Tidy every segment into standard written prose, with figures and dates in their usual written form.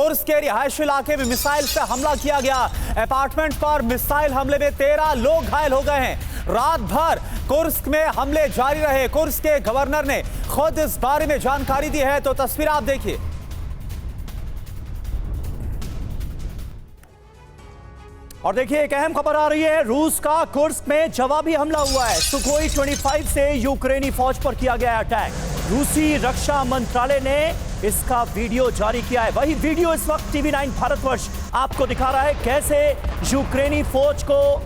Kursk के रिहायशी इलाके में मिसाइल से हमला किया गया। अपार्टमेंट पर मिसाइल हमले में 13 लोग घायल हो गए हैं। रात भर कुर्स्क में हमले जारी रहे। कुर्स्क के गवर्नर ने खुद इस बारे में जानकारी दी है, तो तस्वीर आप देखिए। और देखिए एक अहम खबर आ रही है, रूस का कुर्स्क में जवाबी हमला हुआ है। सुखोई 25 से यूक्रेनी फौज पर किया गया अटैक। रूसी रक्षा मंत्रालय ने इसका वीडियो जारी किया है। वही वीडियो इस वक्त TV9 भारतवर्ष आपको दिखा रहा है, कैसे यूक्रेनी फौज को,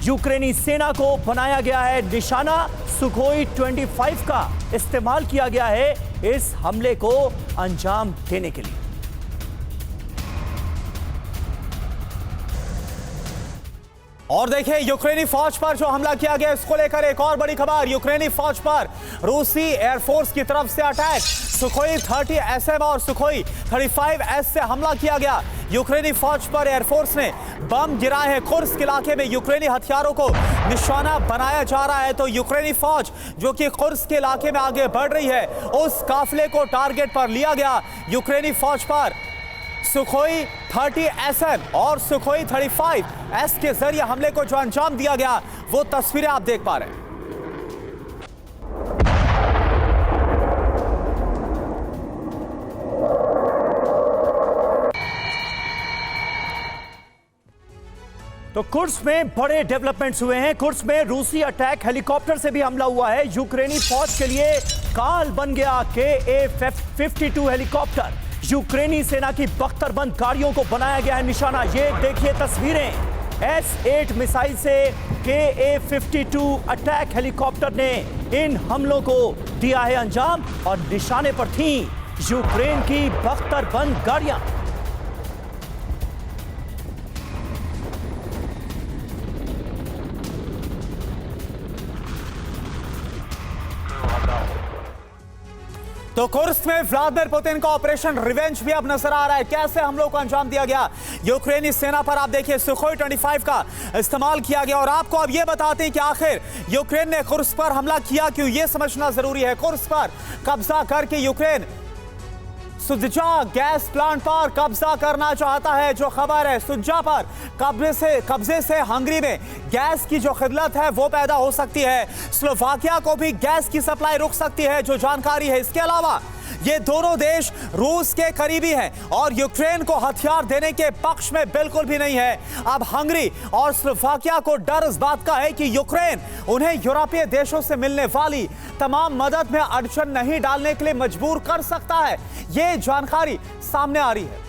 यूक्रेनी सेना को बनाया गया है निशाना। सुखोई 25 का इस्तेमाल किया गया है इस हमले को अंजाम देने के लिए। और देखिए यूक्रेनी फौज पर जो हमला किया गया, इसको लेकर एक और बड़ी खबर। यूक्रेनी फौज पर रूसी एयरफोर्स की तरफ से अटैक। सुखोई 30 SM और सुखोई 35S से हमला किया गया। यूक्रेनी फौज पर एयरफोर्स ने बम गिराए हैं। कुर्स्क इलाके में यूक्रेनी हथियारों को निशाना बनाया जा रहा है। तो यूक्रेनी फौज जो कि कुर्स्क के इलाके में आगे बढ़ रही है, उस काफिले को टारगेट पर लिया गया। यूक्रेनी फौज पर सुखोई 30 SM और सुखोई 35S के जरिए हमले को जो अंजाम दिया गया, वो तस्वीरें आप देख पा रहे हैं। तो कुर्स्क में बड़े डेवलपमेंट्स हुए हैं। कुर्स्क में रूसी अटैक, हेलीकॉप्टर से भी हमला हुआ है। यूक्रेनी फौज के लिए काल बन गया KA-52 हेलीकॉप्टर। यूक्रेनी सेना की बख्तरबंद गाड़ियों को बनाया गया है निशाना। ये देखिए तस्वीरें। S-8 मिसाइल से KA-52 अटैक हेलीकॉप्टर ने इन हमलों को दिया है अंजाम, और निशाने पर थी यूक्रेन की बख्तरबंद गाड़ियां। तो कुर्स्क में व्लादिमीर पुतिन का ऑपरेशन रिवेंज भी अब नजर आ रहा है। कैसे हमलों को अंजाम दिया गया यूक्रेनी सेना पर, आप देखिए सुखोई 25 का इस्तेमाल किया गया। और आपको अब यह बताते हैं कि आखिर यूक्रेन ने कुर्स्क पर हमला किया क्यों, यह समझना जरूरी है। कुर्स्क पर कब्जा करके यूक्रेन सुदजा गैस प्लांट पर कब्जा करना चाहता है। जो खबर है, सुदजा पर कब्जे से हंगरी में गैस की जो खिल्लत है वो पैदा हो सकती है। स्लोवाकिया को भी गैस की सप्लाई रुक सकती है, जो जानकारी है। इसके अलावा ये दोनों देश रूस के करीबी हैं और यूक्रेन को हथियार देने के पक्ष में बिल्कुल भी नहीं है। अब हंगरी और स्लोवाकिया को डर इस बात का है कि यूक्रेन उन्हें यूरोपीय देशों से मिलने वाली तमाम मदद में अड़चन नहीं डालने के लिए मजबूर कर सकता है। ये जानकारी सामने आ रही है।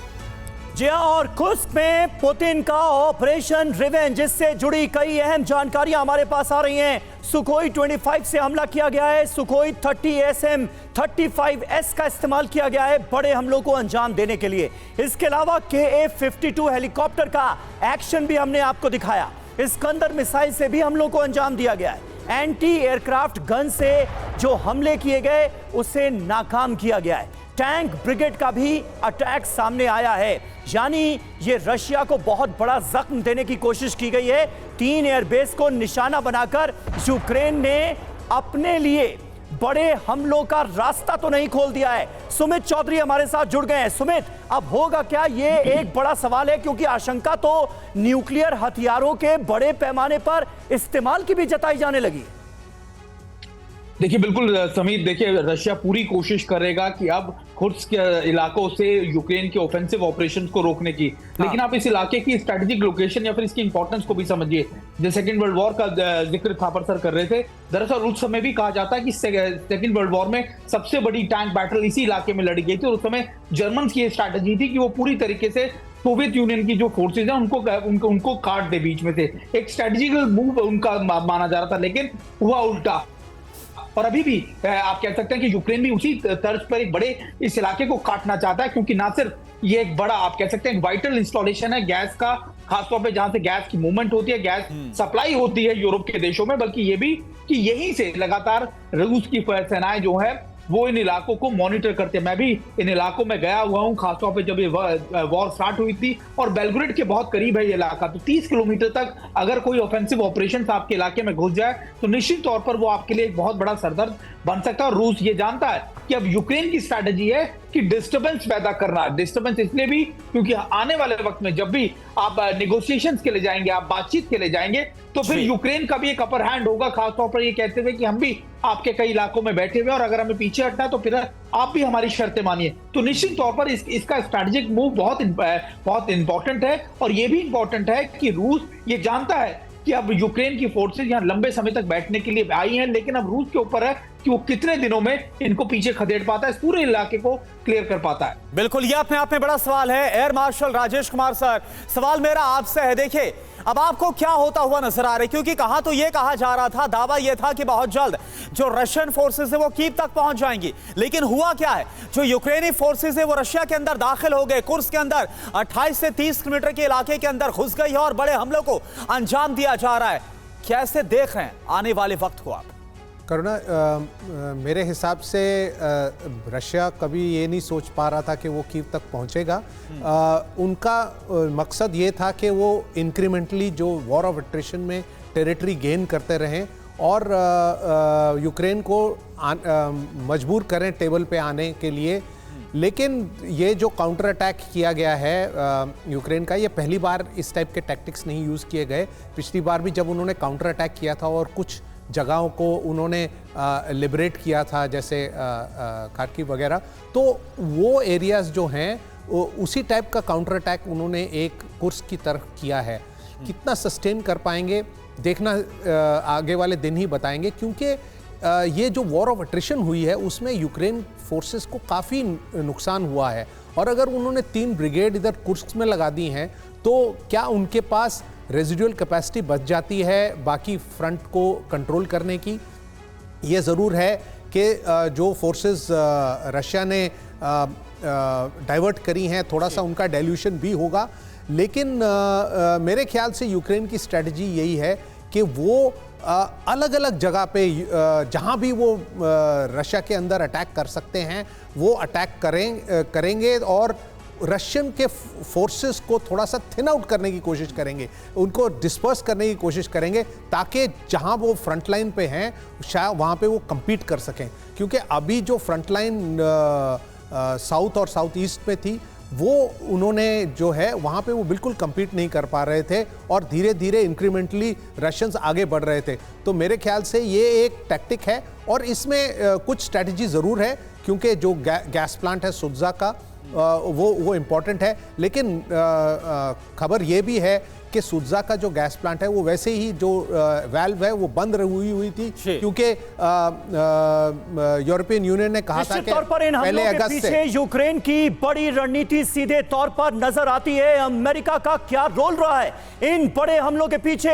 जी हां, और कुर्स्क में पुतिन का ऑपरेशन रिवेंज, इससे जुड़ी कई अहम जानकारियां हमारे पास आ रही हैं। सुखोई 25 से हमला किया गया है। सुखोई 30 SM 35S का इस्तेमाल किया गया है बड़े हमलों को अंजाम देने के लिए। इसके अलावा KA-52 हेलीकॉप्टर का एक्शन भी हमने आपको दिखाया। इस्कंदर मिसाइल से भी हमलों को अंजाम दिया गया है। एंटी एयरक्राफ्ट गन से जो हमले किए गए, उसे नाकाम किया गया है। टैंक ब्रिगेड का भी अटैक सामने आया है। यानी ये रशिया को बहुत बड़ा जख्म देने की कोशिश की गई है। 3 एयरबेस को निशाना बनाकर यूक्रेन ने अपने लिए बड़े हमलों का रास्ता तो नहीं खोल दिया है। सुमित चौधरी हमारे साथ जुड़ गए हैं। सुमित, अब होगा क्या, ये एक बड़ा सवाल है, क्योंकि आशंका तो न्यूक्लियर हथियारों के बड़े पैमाने पर इस्तेमाल की भी जताई जाने लगी। देखिए बिल्कुल समीर, देखिए रशिया पूरी कोशिश करेगा कि अब कुर्स्क के इलाकों से यूक्रेन के ऑफेंसिव ऑपरेशंस को रोकने की, लेकिन आप इस इलाके की स्ट्रेटेजिक लोकेशन या फिर इसकी इंपॉर्टेंस को भी समझिए। जो सेकंड वर्ल्ड वॉर का जिक्र थापर सर कर रहे थे, दरअसल उस समय भी कहा जाता है कि सेकंड वर्ल्ड वॉर में सबसे बड़ी टैंक बैटल इसी इलाके में लड़ी गई थी। और उस समय जर्मन की स्ट्रैटेजी थी कि वो पूरी तरीके से सोवियत यूनियन की जो फोर्सेज हैं उनको काट दे बीच में से। एक स्ट्रेटेजिकल मूव उनका माना जा रहा था, लेकिन हुआ उल्टा। और अभी भी आप कह सकते हैं कि यूक्रेन भी उसी तर्ज पर एक बड़े इस इलाके को काटना चाहता है, क्योंकि ना सिर्फ ये एक बड़ा आप कह सकते हैं वाइटल इंस्टॉलेशन है गैस का, खासतौर पे जहां से गैस की मूवमेंट होती है, गैस सप्लाई होती है यूरोप के देशों में, बल्कि ये भी कि यहीं से लगातार रूस की सेनाएं जो है वो इन इलाकों को मॉनिटर करते हैं। मैं भी इन इलाकों में गया हुआ हूं, खासतौर पे जब ये वॉर स्टार्ट हुई थी, और बेलग्रेड के बहुत करीब है ये इलाका। तो 30 किलोमीटर तक अगर कोई ऑफेंसिव ऑपरेशन आपके इलाके में घुस जाए तो निश्चित तौर पर वो आपके लिए एक बहुत बड़ा सरदर्द बन सकता है। और रूस ये जानता है कि अब यूक्रेन की स्ट्रैटेजी है कि डिस्टरबेंस पैदा करना। डिस्टरबेंस इसलिए भी क्योंकि आने वाले वक्त में जब भी आप नेगोशिएशंस के लिए जाएंगे, आप बातचीत के लिए जाएंगे, तो फिर यूक्रेन का भी एक अपर हैंड होगा, खासतौर पर ये कहते हुए कि हम भी आपके कई इलाकों में बैठे हुए और अगर हमें पीछे हटना है तो फिर आप भी हमारी शर्तें मानिए। तो निश्चित तौर पर इसका स्ट्रैटेजिक मूव बहुत इंपॉर्टेंट है। और ये भी इंपॉर्टेंट है कि रूस ये जानता है कि अब यूक्रेन की फोर्सेस यहां लंबे समय तक बैठने के लिए आई हैं, लेकिन अब रूस के ऊपर है कि वो कितने दिनों में इनको पीछे खदेड़ पाता है, इस पूरे इलाके को क्लियर कर पाता है। बिल्कुल, ये अपने आप में बड़ा सवाल है। Air marshal Rajesh Kumar sir, सवाल मेरा आपसे है, देखिए अब आपको क्या होता हुआ नजर आ रहा है, क्योंकि कहा तो ये कहा जा रहा था, दावा ये था कि बहुत जल्द जो रशियन फोर्सेस है वो कीव तक पहुंच जाएंगी, लेकिन हुआ क्या है, जो यूक्रेनी फोर्सेस है वो रशिया के अंदर दाखिल हो गए, कुर्स्क के अंदर 28 से 30 किलोमीटर के इलाके के अंदर घुस गई है और बड़े हमलों को अंजाम दिया जा रहा है। कैसे देख रहे हैं आने वाले वक्त को आप? करुणा, मेरे हिसाब से रशिया कभी ये नहीं सोच पा रहा था कि वो कीव तक पहुंचेगा। उनका मकसद ये था कि वो इंक्रीमेंटली जो वॉर ऑफ अट्रिशन में टेरिटरी गेन करते रहें और यूक्रेन को मजबूर करें टेबल पे आने के लिए। लेकिन ये जो काउंटर अटैक किया गया है यूक्रेन का, ये पहली बार इस टाइप के टैक्टिक्स नहीं यूज़ किए गए। पिछली बार भी जब उन्होंने काउंटर अटैक किया था और कुछ जगहों को उन्होंने लिबरेट किया था, जैसे खार्किव वगैरह, तो वो एरियाज जो हैं उसी टाइप का काउंटर अटैक उन्होंने एक कुर्स्क की तरफ किया है। कितना सस्टेन कर पाएंगे देखना आगे वाले दिन ही बताएंगे, क्योंकि ये जो वॉर ऑफ अट्रिशन हुई है उसमें यूक्रेन फोर्सेस को काफ़ी नुकसान हुआ है। और अगर उन्होंने 3 ब्रिगेड इधर कुर्स्क में लगा दी हैं तो क्या उनके पास रेजिडुअल कैपेसिटी बच जाती है बाकी फ्रंट को कंट्रोल करने की? ये ज़रूर है कि जो फोर्सेस रशिया ने डाइवर्ट करी हैं, थोड़ा सा उनका डाइल्यूशन भी होगा, लेकिन मेरे ख्याल से यूक्रेन की स्ट्रेटजी यही है कि वो अलग अलग जगह पे जहाँ भी वो रशिया के अंदर अटैक कर सकते हैं वो अटैक करेंगे और रशियन के फोर्सेस को थोड़ा सा थिन आउट करने की कोशिश करेंगे, उनको डिस्पर्स करने की कोशिश करेंगे, ताकि जहां वो फ्रंट लाइन पे हैं शायद वहां पे वो compete कर सकें। क्योंकि अभी जो फ्रंट लाइन साउथ और साउथ ईस्ट में थी वो उन्होंने जो है वहाँ पे वो बिल्कुल compete नहीं कर पा रहे थे और धीरे धीरे इंक्रीमेंटली रशियंस आगे बढ़ रहे थे। तो मेरे ख्याल से ये एक टैक्टिक है और इसमें कुछ स्ट्रैटेजी ज़रूर है, क्योंकि जो गैस प्लांट है सुत्जा का वो इम्पॉर्टेंट है। लेकिन खबर ये भी है कि सुत्जा का जो गैस प्लांट है वो वैसे ही जो वाल्व है वो बंद हुई थी, क्योंकि यूरोपियन यूनियन ने कहा था कि पहले अगस्त से यूक्रेन की बड़ी रणनीति सीधे तौर पर नजर आती है। अमेरिका का क्या रोल रहा है इन बड़े हमलों के पीछे?